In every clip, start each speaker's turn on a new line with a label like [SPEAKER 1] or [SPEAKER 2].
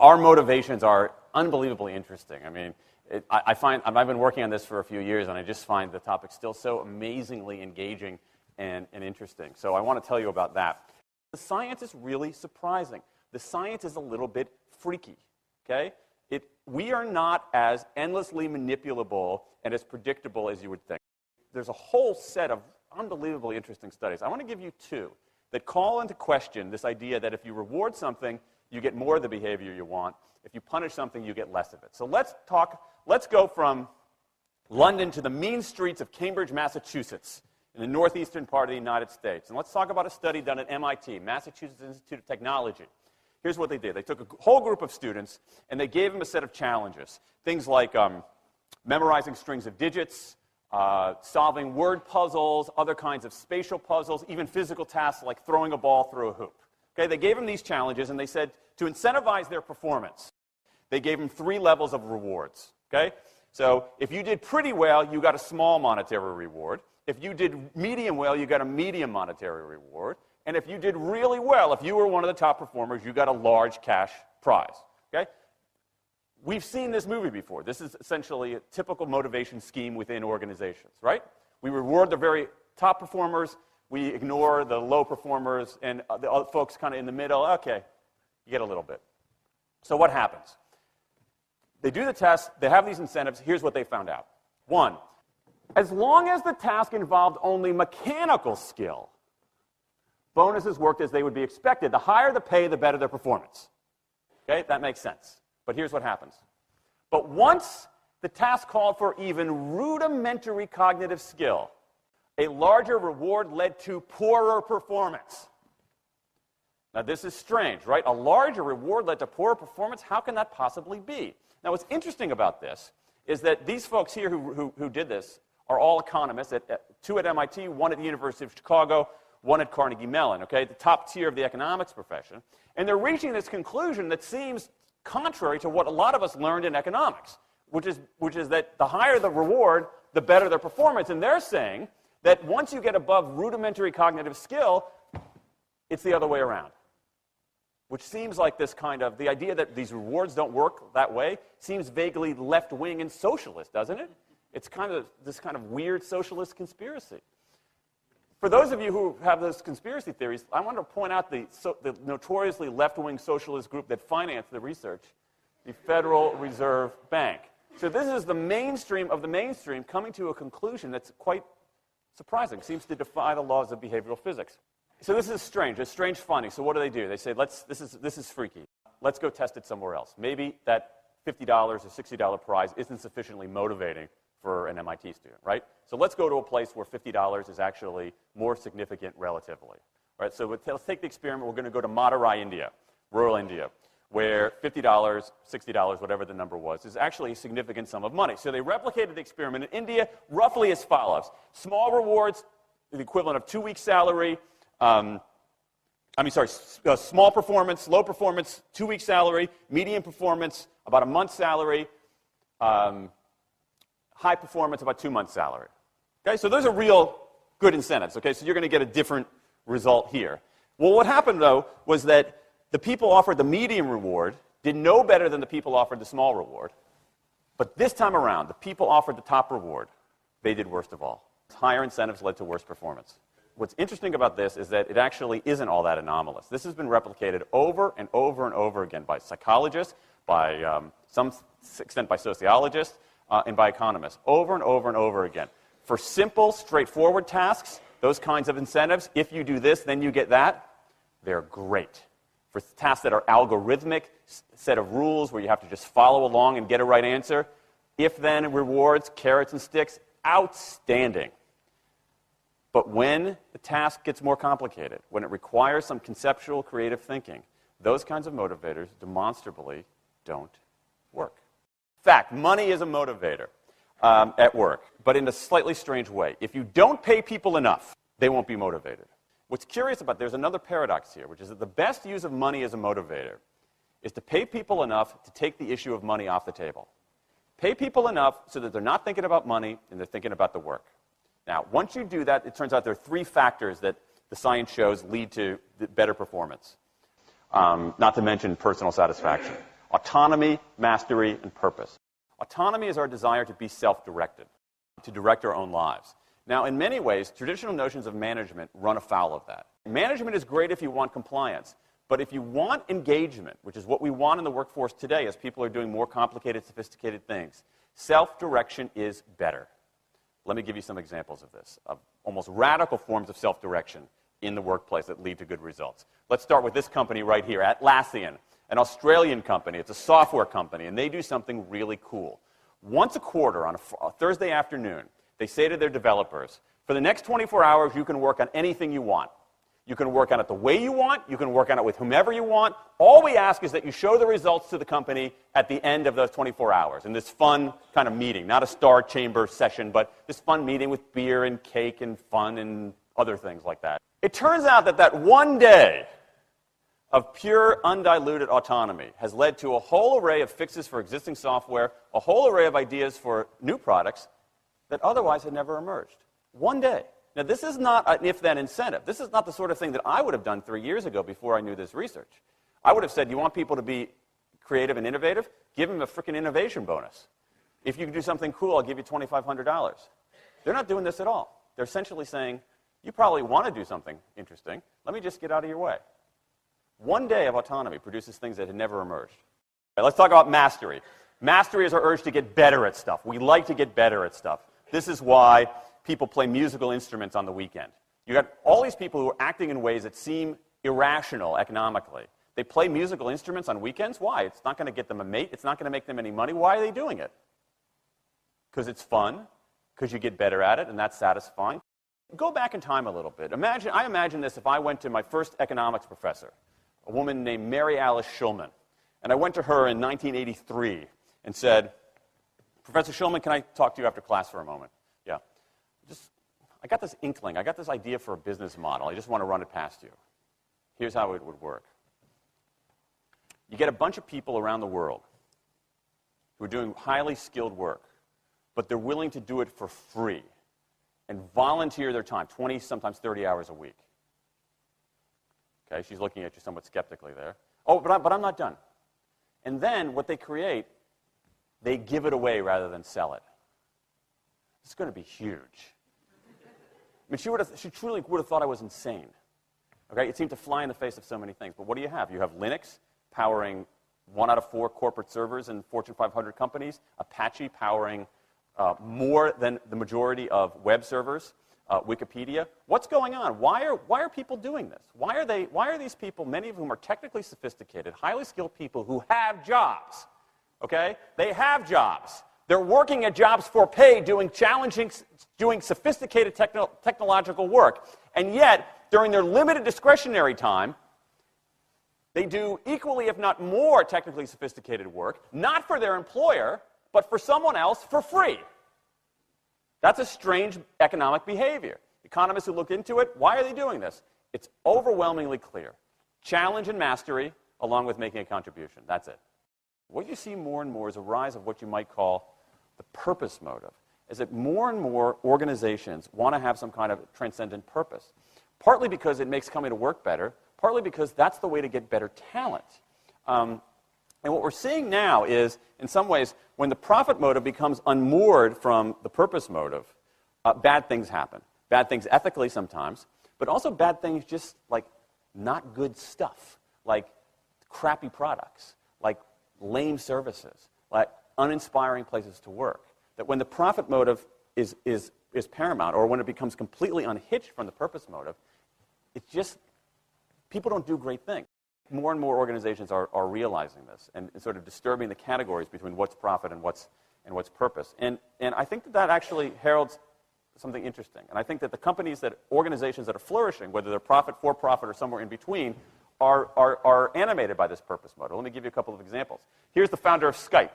[SPEAKER 1] our motivations are unbelievably interesting. I mean, I've been working on this for a few years, and I just find the topic still so amazingly engaging and interesting. So I want to tell you about that. The science is really surprising. The science is a little bit freaky, okay? We are not as endlessly manipulable and as predictable as you would think. There's a whole set of unbelievably interesting studies. I want to give you two that call into question this idea that if you reward something, you get more of the behavior you want. If you punish something, you get less of it. So let's go from London to the mean streets of Cambridge, Massachusetts, in the northeastern part of the United States. And let's talk about a study done at MIT, Massachusetts Institute of Technology. Here's what they did. They took a whole group of students, and they gave them a set of challenges. Things like memorizing strings of digits, solving word puzzles, other kinds of spatial puzzles, even physical tasks like throwing a ball through a hoop. Okay, they gave them these challenges, and they said to incentivize their performance, they gave them 3 levels of rewards. Okay? So if you did pretty well, you got a small monetary reward. If you did medium well, you got a medium monetary reward. And if you did really well, if you were one of the top performers, you got a large cash prize. Okay? We've seen this movie before. This is essentially a typical motivation scheme within organizations, right? We reward the very top performers, we ignore the low performers, and the other folks kind of in the middle. Okay, you get a little bit. So what happens? They do the test, they have these incentives. Here's what they found out. 1, as long as the task involved only mechanical skill, bonuses worked as they would be expected. The higher the pay, the better their performance. Okay, that makes sense. But here's what happens. But once the task called for even rudimentary cognitive skill, a larger reward led to poorer performance. Now, this is strange, right? A larger reward led to poorer performance? How can that possibly be? Now, what's interesting about this is that these folks here who did this are all economists, 2 at MIT, 1 at the University of Chicago, 1 at Carnegie Mellon, okay, the top tier of the economics profession. And they're reaching this conclusion that seems contrary to what a lot of us learned in economics, which is that the higher the reward, the better their performance. And they're saying that once you get above rudimentary cognitive skill, it's the other way around. Which seems like this kind of, the idea that these rewards don't work that way seems vaguely left-wing and socialist, doesn't it? It's kind of this kind of weird socialist conspiracy. For those of you who have those conspiracy theories, I want to point out the notoriously left-wing socialist group that financed the research, the Federal Reserve Bank. So this is the mainstream of the mainstream coming to a conclusion that's quite surprising. Seems to defy the laws of behavioral physics. So this is strange. A strange finding. So what do? They say, this is freaky. Let's go test it somewhere else. Maybe that $50 or $60 prize isn't sufficiently motivating for an MIT student, right? So let's go to a place where $50 is actually more significant relatively. Right? So let's take the experiment. We're going to go to Madurai, India, rural India, where $50, $60, whatever the number was, is actually a significant sum of money. So they replicated the experiment in India roughly as follows. Small rewards, the equivalent of 2 weeks' salary. Small performance, low performance, 2 weeks' salary. Medium performance, about a month's salary. High performance, about 2 months' salary. Okay, so those are real good incentives. Okay, so you're going to get a different result here. Well, what happened, though, was that the people offered the medium reward did no better than the people offered the small reward. But this time around, the people offered the top reward. They did worst of all. Higher incentives led to worse performance. What's interesting about this is that it actually isn't all that anomalous. This has been replicated over and over and over again by psychologists, by some extent by sociologists, and by economists, over and over and over again. For simple, straightforward tasks, those kinds of incentives, if you do this, then you get that, they're great. For tasks that are algorithmic, set of rules where you have to just follow along and get a right answer, if-then rewards, carrots and sticks, outstanding. But when the task gets more complicated, when it requires some conceptual, creative thinking, those kinds of motivators demonstrably don't work. In fact, money is a motivator at work, but in a slightly strange way. If you don't pay people enough, they won't be motivated. What's curious about, there's another paradox here, which is that the best use of money as a motivator is to pay people enough to take the issue of money off the table. Pay people enough so that they're not thinking about money and they're thinking about the work. Now, once you do that, it turns out there are 3 factors that the science shows lead to better performance, not to mention personal satisfaction. Autonomy, mastery, and purpose. Autonomy is our desire to be self-directed, to direct our own lives. Now, in many ways, traditional notions of management run afoul of that. Management is great if you want compliance, but if you want engagement, which is what we want in the workforce today as people are doing more complicated, sophisticated things, self-direction is better. Let me give you some examples of this, of almost radical forms of self-direction in the workplace that lead to good results. Let's start with this company right here, Atlassian, an Australian company. It's a software company, and they do something really cool. Once a quarter on a Thursday afternoon, they say to their developers, for the next 24 hours, you can work on anything you want. You can work on it the way you want. You can work on it with whomever you want. All we ask is that you show the results to the company at the end of those 24 hours in this fun kind of meeting, not a star chamber session, but this fun meeting with beer and cake and fun and other things like that. It turns out that that one day of pure, undiluted autonomy has led to a whole array of fixes for existing software, a whole array of ideas for new products that otherwise had never emerged. One day. Now, this is not an if-then incentive. This is not the sort of thing that I would have done 3 years ago before I knew this research. I would have said, you want people to be creative and innovative? Give them a freaking innovation bonus. If you can do something cool, I'll give you $2,500. They're not doing this at all. They're essentially saying, you probably want to do something interesting. Let me just get out of your way. One day of autonomy produces things that had never emerged. All right, let's talk about mastery. Mastery is our urge to get better at stuff. We like to get better at stuff. This is why people play musical instruments on the weekend. You got all these people who are acting in ways that seem irrational economically. They play musical instruments on weekends. Why? It's not going to get them a mate. It's not going to make them any money. Why are they doing it? Because it's fun, because you get better at it, and that's satisfying. Go back in time a little bit. I imagine this if I went to my first economics professor, a woman named Mary Alice Schulman, and I went to her in 1983 and said, Professor Schulman, can I talk to you after class for a moment? Yeah. I got this inkling. I got this idea for a business model. I just want to run it past you. Here's how it would work. You get a bunch of people around the world who are doing highly skilled work, but they're willing to do it for free and volunteer their time, 20, sometimes 30 hours a week. Okay, she's looking at you somewhat skeptically there. Oh, but I'm not done. And then what they create, they give it away rather than sell it. It's going to be huge. I mean, she truly would have thought I was insane. Okay, it seemed to fly in the face of so many things. But what do you have? You have Linux powering 1 out of 4 corporate servers in Fortune 500 companies, Apache powering more than the majority of web servers, Wikipedia. What's going on? Why are people doing this? Why are these people, many of whom are technically sophisticated, highly skilled people who have jobs? Okay? They have jobs. They're working at jobs for pay, doing sophisticated technological work. And yet, during their limited discretionary time, they do equally, if not more, technically sophisticated work, not for their employer, but for someone else for free. That's a strange economic behavior. Economists who look into it, why are they doing this? It's overwhelmingly clear. Challenge and mastery, along with making a contribution. That's it. What you see more and more is a rise of what you might call the purpose motive, is that more and more organizations want to have some kind of transcendent purpose, partly because it makes coming to work better, partly because that's the way to get better talent. And what we're seeing now is, in some ways, when the profit motive becomes unmoored from the purpose motive, bad things happen. Bad things ethically sometimes, but also bad things just like not good stuff, like crappy products, like lame services, like uninspiring places to work. That when the profit motive is paramount, or when it becomes completely unhitched from the purpose motive, it's just, people don't do great things. More and more organizations are realizing this and sort of disturbing the categories between what's profit and what's purpose. And I think that actually heralds something interesting. And I think that the organizations that are flourishing, whether they're profit, for profit, or somewhere in between, are animated by this purpose motive. Let me give you a couple of examples. Here's the founder of Skype.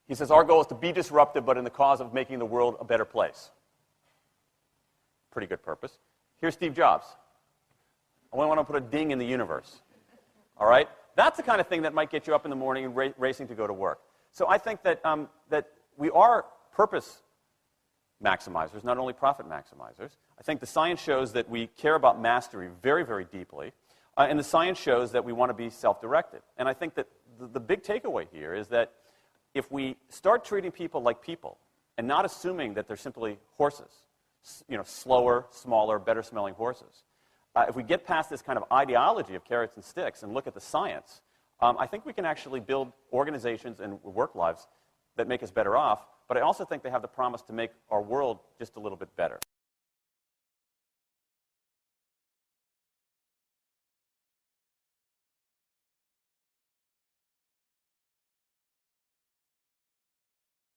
[SPEAKER 1] He says, our goal is to be disruptive, but in the cause of making the world a better place. Pretty good purpose. Here's Steve Jobs. I want to put a ding in the universe. All right? That's the kind of thing that might get you up in the morning and racing to go to work. So I think that, that we are purpose maximizers, not only profit maximizers. I think the science shows that we care about mastery very, very deeply. And the science shows that we want to be self-directed. And I think that the big takeaway here is that if we start treating people like people and not assuming that they're simply horses, slower, smaller, better-smelling horses, if we get past this kind of ideology of carrots and sticks and look at the science, I think we can actually build organizations and work lives that make us better off, but I also think they have the promise to make our world just a little bit better.